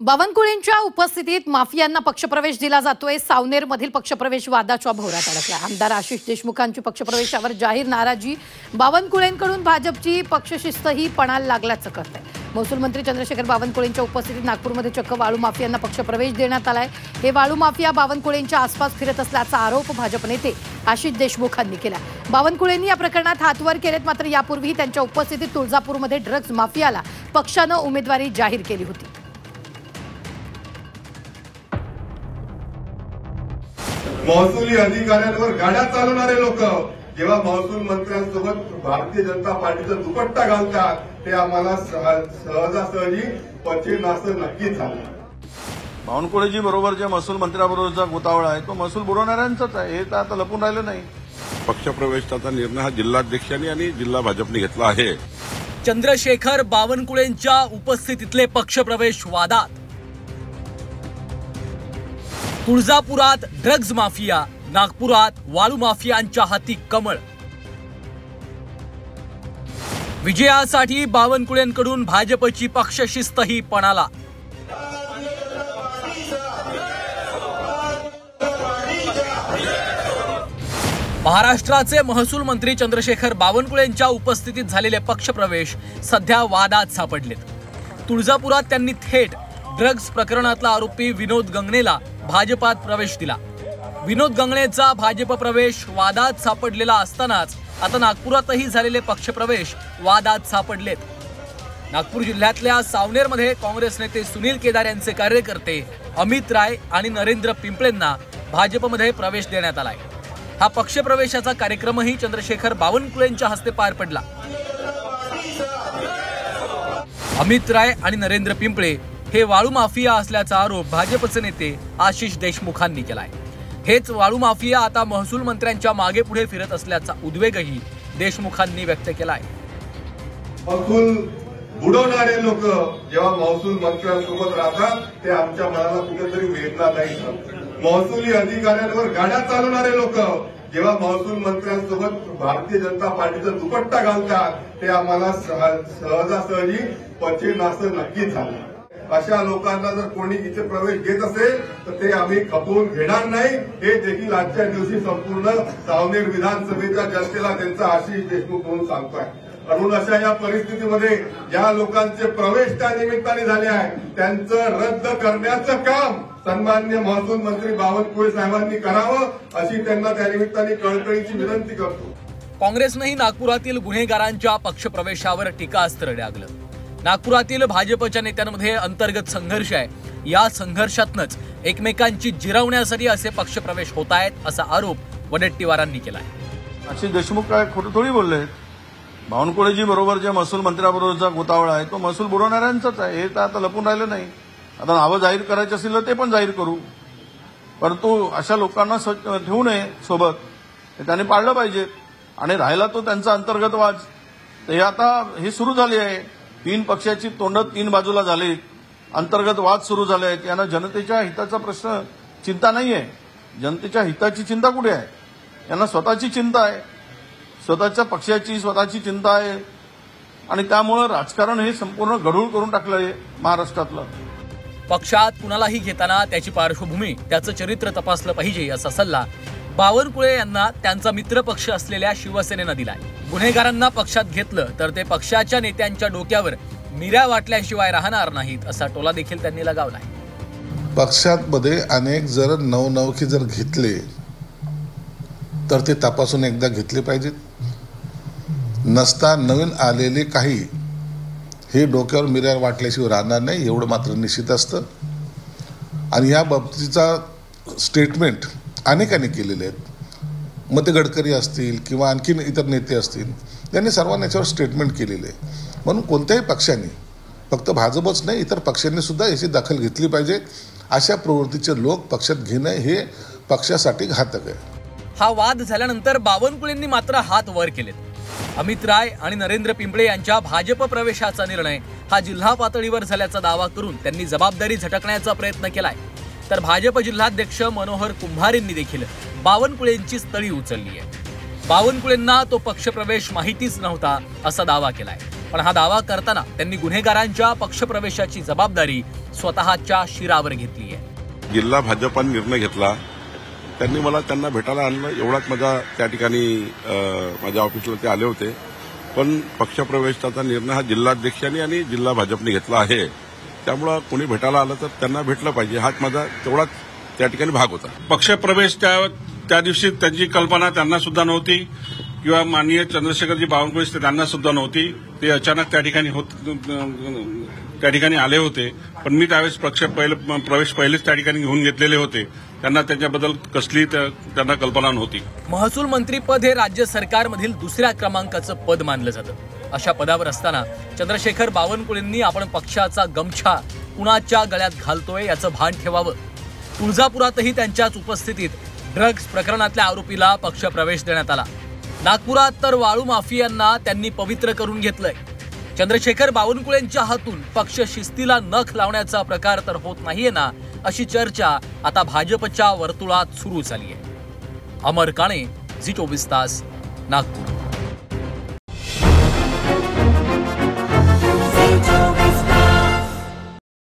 बावनकुळेंच्या उपस्थितीत माफियांना पक्षप्रवेश दिला जातोय। सावनेरमधील पक्षप्रवेश वादाच्या भोवऱ्यात अडकला। आमदार आशिष देशमुखांची पक्षप्रवेशावर जाहीर नाराजी। बावनकुळेंकडून भाजपची पक्षशिस्त ही पणाला लागल्याचं कळतंय। महसूल मंत्री चंद्रशेखर बावनकुळेंच्या उपस्थितीत नागपूरमध्ये चक्क वाळू माफियांना पक्षप्रवेश देण्यात आलाय। हे वाळू माफिया बावनकुळेंच्या आसपास फिरत असल्याचा आरोप भाजप नेते आशिष देशमुखांनी केला। बावनकुळेंनी या प्रकरणात हातवर केलेत, मात्र यापूर्वी त्यांच्या उपस्थितीत तुळजापूरमध्ये ड्रग्ज माफियाला पक्षानं उमेदवारी जाहीर केली होती। महसुली अधिकाऱ्यांवर गाड्या चालवणारे लोक जेव्हा महसूल मंत्र्यांसोबत भारतीय जनता पार्टीचा दुपट्टा घालतात ते आम्हाला सहजासहजी पचेल असं नक्कीच झालं। बावनकुळेजी बरोबर जे महसूल मंत्र्याबरोबरचा गोतावळा आहे तो महसूल बुडवणाऱ्यांचाच आहे, हे तर आता लपून राहिलं नाही। पक्षप्रवेशाचा निर्णय हा जिल्हाध्यक्षांनी आणि जिल्हा भाजपने घेतला आहे। चंद्रशेखर बावनकुळेंच्या उपस्थितीतले पक्षप्रवेश वादात। तुळजापुरात ड्रग्ज माफिया, नागपुरात वाळू माफियांच्या हाती कमळ। विजयासाठी बावनकुळेंकडून भाजपची पक्षशिस्तही पणाला। महाराष्ट्राचे महसूल मंत्री चंद्रशेखर बावनकुळेंच्या उपस्थितीत झालेले पक्षप्रवेश सध्या वादात सापडलेत। तुळजापुरात त्यांनी थेट ड्रग्ज प्रकरणातला आरोपी विनोद गंगणेला भाजपात प्रवेश दिला। विनोद गंगणेचा भाजप प्रवेश वादात सापडलेला असतानाच आता नागपुरातही झालेले पक्षप्रवेश वादात सापडलेत। नागपूर जिल्ह्यातल्या सावनेरमध्ये काँग्रेस नेते सुनील केदार यांचे कार्यकर्ते अमित राय आणि नरेंद्र पिंपळेंना भाजपमध्ये प्रवेश देण्यात आलाय। हा पक्षप्रवेशाचा कार्यक्रमही चंद्रशेखर बावनकुळेंच्या हस्ते पार पडला। अमित राय आणि नरेंद्र पिंपळे हे वाळू माफिया असल्याचा आरोप भाजपचे नेते आशिष देशमुखांनी केलाय। हेच वाळू माफिया आता महसूल मंत्र्यांच्या मागे पुढे फिरत असल्याचा उद्वेगही देशमुखांनी व्यक्त केलाय। महसूल बुडवणारे लोक जेव्हा महसूल मंत्र्यांसोबत राहतात ते आमच्या मनाला कुठेतरी वेदना नाही। महसुली अधिकाऱ्यांवर गाड्या चालवणारे लोक जेव्हा महसूल मंत्र्यांसोबत भारतीय जनता पार्टीचा दुपट्टा घालतात ते आम्हाला सहजासहजी पचेल असं नक्कीच झालं। अशा लोकांना जर कोणी इथे प्रवेश घेत असेल तर ते आम्ही खपवून घेणार नाही, हे देखील आजच्या दिवशी संपूर्ण सावनेर विधानसभेच्या जनतेला त्यांचा आशिष देशमुख म्हणून सांगतोय। म्हणून अशा या परिस्थितीमध्ये ज्या लोकांचे प्रवेश त्या निमित्ताने झाले आहे त्यांचं रद्द करण्याचं काम सन्माननीय महसूल मंत्री बावनकुळे साहेबांनी करावं अशी त्यांना त्या निमित्ताने कळकळीची विनंती करतो। काँग्रेसनेही नागपुरातील गुन्हेगारांच्या पक्षप्रवेशावर टीकास्त्र डागलं। नागपुरातील भाजपच्या नेत्यांमध्ये अंतर्गत संघर्ष आहे, या संघर्षातनच एकमेकांची जिरवण्यासाठी असे पक्षप्रवेश होत आहेत असा आरोप वडेट्टीवारांनी केलाय। आशिष देशमुख काय खोटं थोडी बोलले। बावनकुळेजी बरोबर जे महसूल मंत्र्याबरोबरचा गोतावळा आहे तो महसूल बुडवणाऱ्यांचाच आहे, हे तर आता लपून राहिलं नाही। आता नावं जाहीर करायची असेल तर ते पण जाहीर करू, परंतु अशा लोकांना ठेवू नये सोबत, हे त्यांनी पाळलं पाहिजे। आणि राहिला तो त्यांचा अंतर्गत वाद, ते आता हे सुरू झाले आहे। तीन पक्षाची तोंड तीन बाजूला झाली, अंतर्गत वाद सुरू झाले आहेत। यांना जनतेच्या हिताचा प्रश्न चिंता नाहीये, जनतेच्या हिताची चिंता कुठे आहे? यांना स्वतःची चिंता आहे, स्वतःच्या पक्षाची स्वतःची चिंता आहे आणि त्यामुळे राजकारण हे संपूर्ण गढूळ करून टाकलं आहे महाराष्ट्रातलं। पक्षात कुणालाही घेताना त्याची पार्श्वभूमी, त्याचं चरित्र तपासलं पाहिजे असा सल्ला बावनकुळे यांना त्यांचा मित्र पक्ष असलेल्या शिवसेनेनं दिलाय। गुन्हेगारांना पक्षात घेतलं तर ते पक्षाच्या नेत्यांच्या डोक्यावर मिऱ्या वाटल्याशिवाय राहणार नाहीत असा टोला देखील त्यांनी लगावलाय। पक्षामध्ये अनेक जर नवनवखी जर घेतले तर ते तपासून एकदा घेतले पाहिजेत। नसता नवीन आलेले काही हे डोक्यावर मिऱ्या वाटल्याशिवाय राहणार नाही, एवढं मात्र निश्चित असतं। आणि या बाबतीचा स्टेटमेंट अनेकांनी केलेले आहेत, मग ते गडकरी असतील किंवा आणखीन इतर नेते असतील, त्यांनी सर्वांनी याच्यावर स्टेटमेंट केलेले आहे। म्हणून कोणत्याही पक्षाने, फक्त भाजपच नाही इतर पक्षांनी सुद्धा याची दखल घेतली पाहिजे। अशा प्रवृत्तीचे लोक पक्षात घेणं हे पक्षासाठी घातक आहे। हा वाद झाल्यानंतर बावनकुळेंनी मात्र हात वर केलेत। अमित राय आणि नरेंद्र पिंपळे यांच्या भाजप प्रवेशाचा निर्णय हा जिल्हा पातळीवर झाल्याचा दावा करून त्यांनी जबाबदारी झटकण्याचा प्रयत्न केलाय। तर भाजप जिल्हाध्यक्ष मनोहर कुंभारेंनी देखील बावनकुळेंची स्थळी उचलली आहे। बावनकुळेंना तो पक्षप्रवेश माहितीच नव्हता असा दावा केलाय। पण हा दावा करताना त्यांनी गुन्हेगारांच्या पक्षप्रवेशाची जबाबदारी स्वतःच्या शिरावर घेतली आहे। जिल्हा भाजपाने निर्णय घेतला, त्यांनी मला त्यांना भेटायला आणलं, एवढाच माझा त्या ठिकाणी माझ्या ऑफिसला ते आले होते। पण पक्षप्रवेशाचा निर्णय हा जिल्हाध्यक्षांनी आणि जिल्हा भाजपने घेतला आहे, त्यामुळे कोणी भेटायला आलं तर त्यांना भेटलं पाहिजे, हाच माझा तेवढाच त्या ठिकाणी भाग होता। पक्षप्रवेश त्या दिवशी त्यांची कल्पना त्यांना सुद्धा नव्हती किंवा माननीय चंद्रशेखरजी बावनकुळे त्यांना सुद्धा नव्हती। ते अचानक त्या ठिकाणी आले होते, पण मी त्यावेळेस प्रवेश पहिलेच त्या ठिकाणी घेऊन घेतलेले होते, त्यांना त्याच्याबद्दल कसली त्यांना कल्पना नव्हती। महसूल मंत्रीपद हे राज्य सरकारमधील दुसऱ्या क्रमांकाचं पद मानलं जातं। अशा पदावर असताना चंद्रशेखर बावनकुळेंनी आपण पक्षाचा गमछा कुणाच्या गळ्यात घालतोय याचं भान ठेवावं। तुळजापुरातही त्यांच्याच उपस्थितीत ड्रग्ज प्रकरणातल्या आरोपीला पक्षप्रवेश देण्यात आला। नागपुरात तर वाळू माफियांना त्यांनी पवित्र करून घेतलंय। चंद्रशेखर बावनकुळेंच्या हातून पक्ष शिस्तीला नख लावण्याचा प्रकार तर होत नाहीये ना, अशी चर्चा आता भाजपच्या वर्तुळात सुरू झाली आहे। अमर काणे, झी 24 तास, नागपूर।